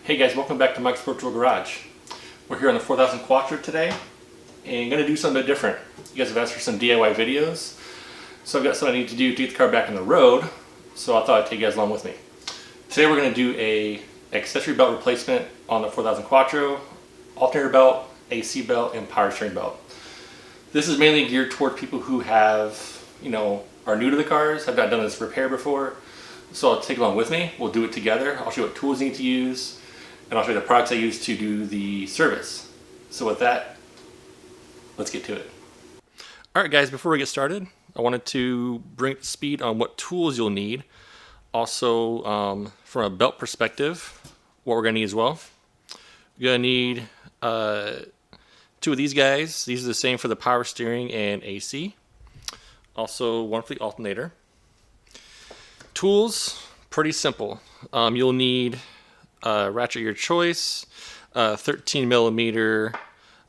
Hey guys, welcome back to Mike's Virtual Garage. We're here on the 4000 Quattro today and going to do something different. You guys have asked for some DIY videos, so I've got something I need to do to get the car back on the road, so I thought I'd take you guys along with me. Today we're going to do a accessory belt replacement on the 4000 Quattro, alternator belt, AC belt, and power steering belt. This is mainly geared toward people who have, are new to the cars, have not done this repair before. So I'll take along with me, we'll do it together, I'll show you what tools you need to use, and I'll show you the products I use to do the service. So with that, let's get to it. Alright guys, before we get started, I wanted to bring up to speed on what tools you'll need. Also, from a belt perspective, what we're going to need as well. You're going to need two of these guys. These are the same for the power steering and AC. Also, one for the alternator. Tools, pretty simple. You'll need a ratchet of your choice, 13 millimeter,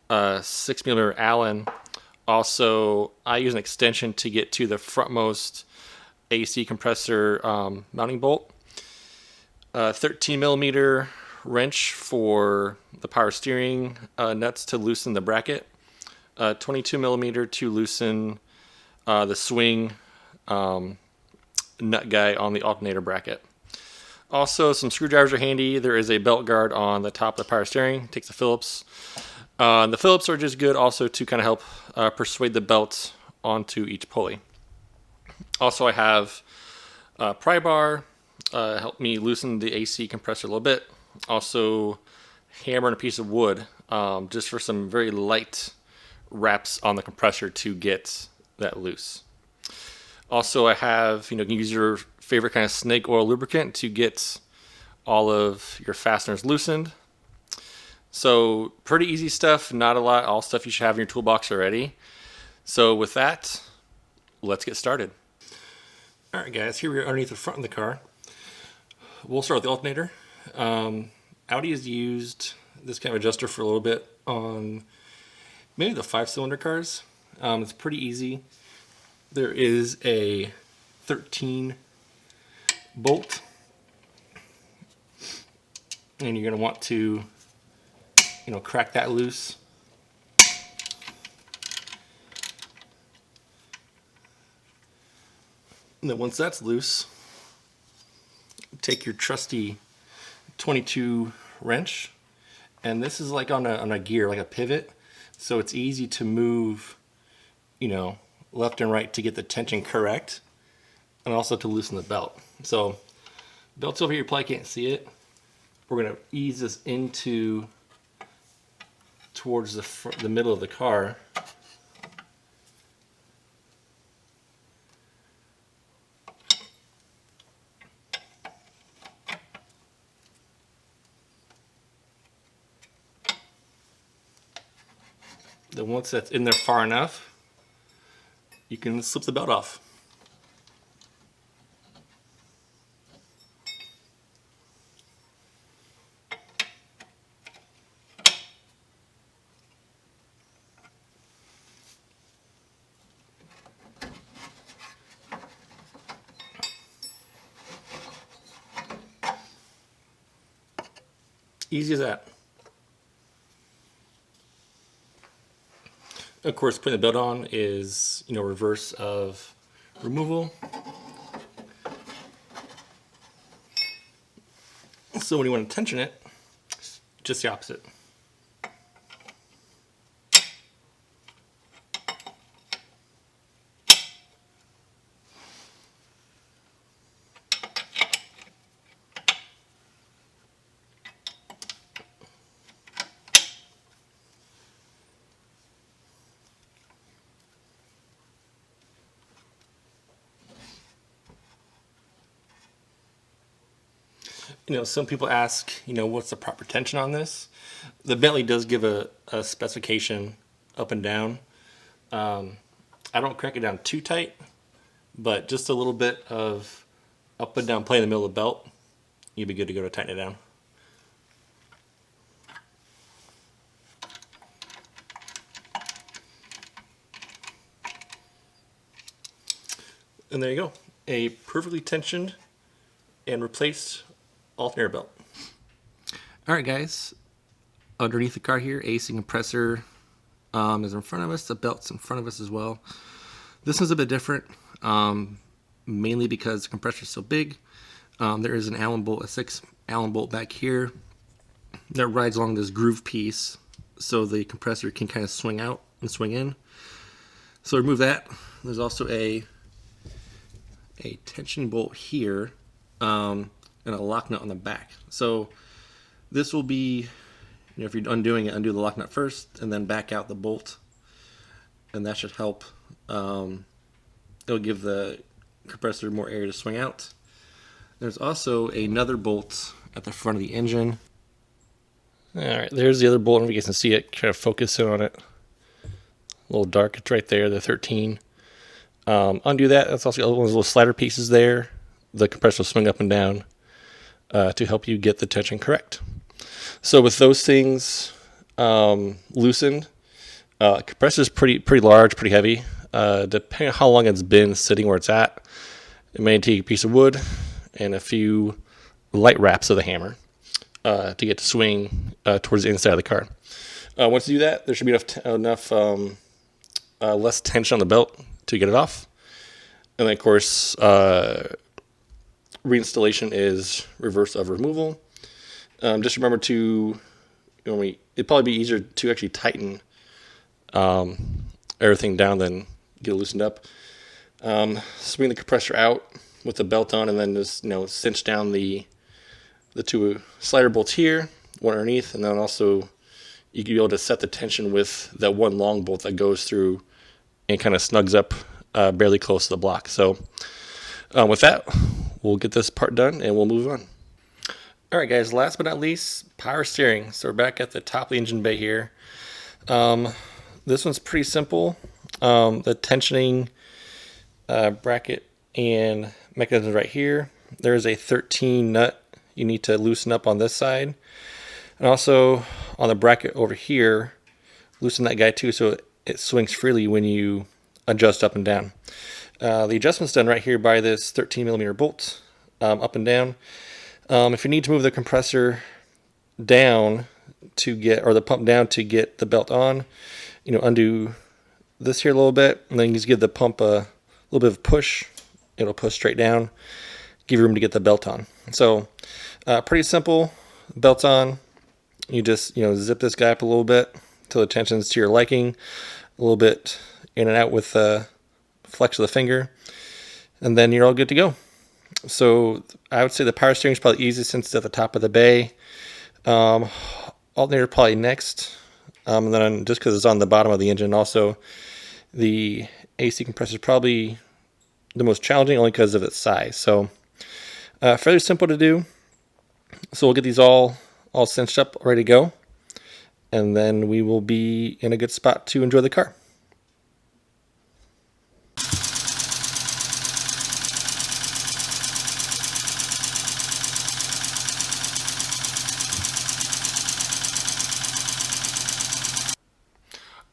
6 millimeter Allen. Also, I use an extension to get to the frontmost AC compressor mounting bolt. 13 millimeter wrench for the power steering nuts to loosen the bracket. 22 millimeter to loosen the swing nut guy on the alternator bracket. Also, some screwdrivers are handy. There is a belt guard on the top of the power steering. Takes the Phillips. The Phillips are just good also to kind of help persuade the belt onto each pulley. Also, I have a pry bar, help me loosen the AC compressor a little bit. Also, hammer and a piece of wood, just for some very light wraps on the compressor to get that loose. Also, I have, you can use your favorite kind of snake oil lubricant to get all of your fasteners loosened. So, pretty easy stuff, not a lot, all stuff you should have in your toolbox already. So, with that, let's get started. Alright guys, here we are underneath the front of the car. We'll start with the alternator. Audi has used this kind of adjuster for a little bit on maybe the 5-cylinder cars. It's pretty easy. There is a 13 bolt, and you're going to want to, crack that loose. And then once that's loose, take your trusty 22 wrench, and this is like on a gear, like a pivot, so it's easy to move, left and right to get the tension correct, and also to loosen the belt. So, belt's over here, you probably can't see it. We're going to ease this into towards the middle of the car. Then once that's in there far enough, you can slip the belt off. Easy as that. Of course, putting the belt on is, reverse of removal. So when you want to tension it, just the opposite. Some people ask, what's the proper tension on this? The Bentley does give a specification up and down. I don't crank it down too tight, but just a little bit of up and down play in the middle of the belt, you'd be good to go to tighten it down. And there you go, a perfectly tensioned and replaced alternator belt. All right, guys. Underneath the car here, AC compressor is in front of us. The belt's in front of us as well. This one's a bit different, mainly because the compressor is so big. There is an Allen bolt, a 6 Allen bolt back here that rides along this groove piece, so the compressor can kind of swing out and swing in. So remove that. There's also a tension bolt here, and a lock nut on the back. So this will be, if you're undoing it, undo the lock nut first and then back out the bolt, and that should help. It'll give the compressor more area to swing out. There's also another bolt at the front of the engine. Alright, there's the other bolt. If you guys can see it, kind of focus in on it. A little dark, it's right there, the 13. Undo that. That's also one of those little slider pieces there. The compressor will swing up and down to help you get the tension correct. So with those things loosened, compressor is pretty large, pretty heavy. Depending on how long it's been sitting where it's at, it may take a piece of wood and a few light wraps of the hammer to get to swing towards the inside of the car. Once you do that, there should be enough less tension on the belt to get it off. And then, of course, reinstallation is reverse of removal. Just remember to, it'd probably be easier to actually tighten everything down than get it loosened up. Swing the compressor out with the belt on, and then just cinch down the two slider bolts here, one underneath, and then also you can be able to set the tension with that one long bolt that goes through and kind of snugs up barely close to the block. So with that, we'll get this part done and we'll move on. All right, guys, last but not least, power steering. So we're back at the top of the engine bay here. This one's pretty simple. The tensioning bracket and mechanism right here. There's a 13 nut you need to loosen up on this side. And also on the bracket over here, loosen that guy too so it swings freely when you adjust up and down. The adjustment's done right here by this 13 millimeter bolt, up and down. If you need to move the compressor down to get, or the pump down to get the belt on, undo this here a little bit, and then you just give the pump a little bit of a push. It'll push straight down, give you room to get the belt on. So pretty simple. Belt's on. You just zip this guy up a little bit till the tension's to your liking, a little bit in and out with the flex of the finger, and then you're all good to go. So I would say the power steering is probably easiest since it's at the top of the bay. Alternator probably next, and then just because it's on the bottom of the engine, also the AC compressor is probably the most challenging only because of its size. So fairly simple to do. So we'll get these all cinched up, ready to go, and then we will be in a good spot to enjoy the car.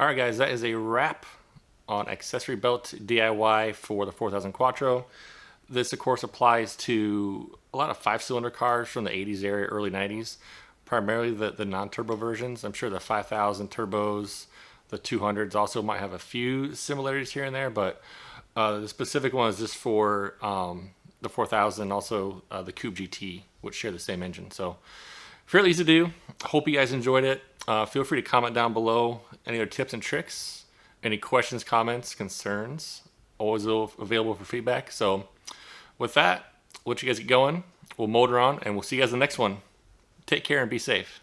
Alright guys, that is a wrap on accessory belt DIY for the 4000 Quattro. This of course applies to a lot of 5-cylinder cars from the 80s area, early 90s, primarily the non-turbo versions. I'm sure the 5000 turbos, the 200s also might have a few similarities here and there, but the specific one is just for the 4000, also the Coupe GT, which share the same engine. So fairly easy to do. Hope you guys enjoyed it. Feel free to comment down below any other tips and tricks, any questions, comments, concerns. Always available for feedback. So with that, we'll let you guys get going. We'll motor on, and we'll see you guys in the next one. Take care and be safe.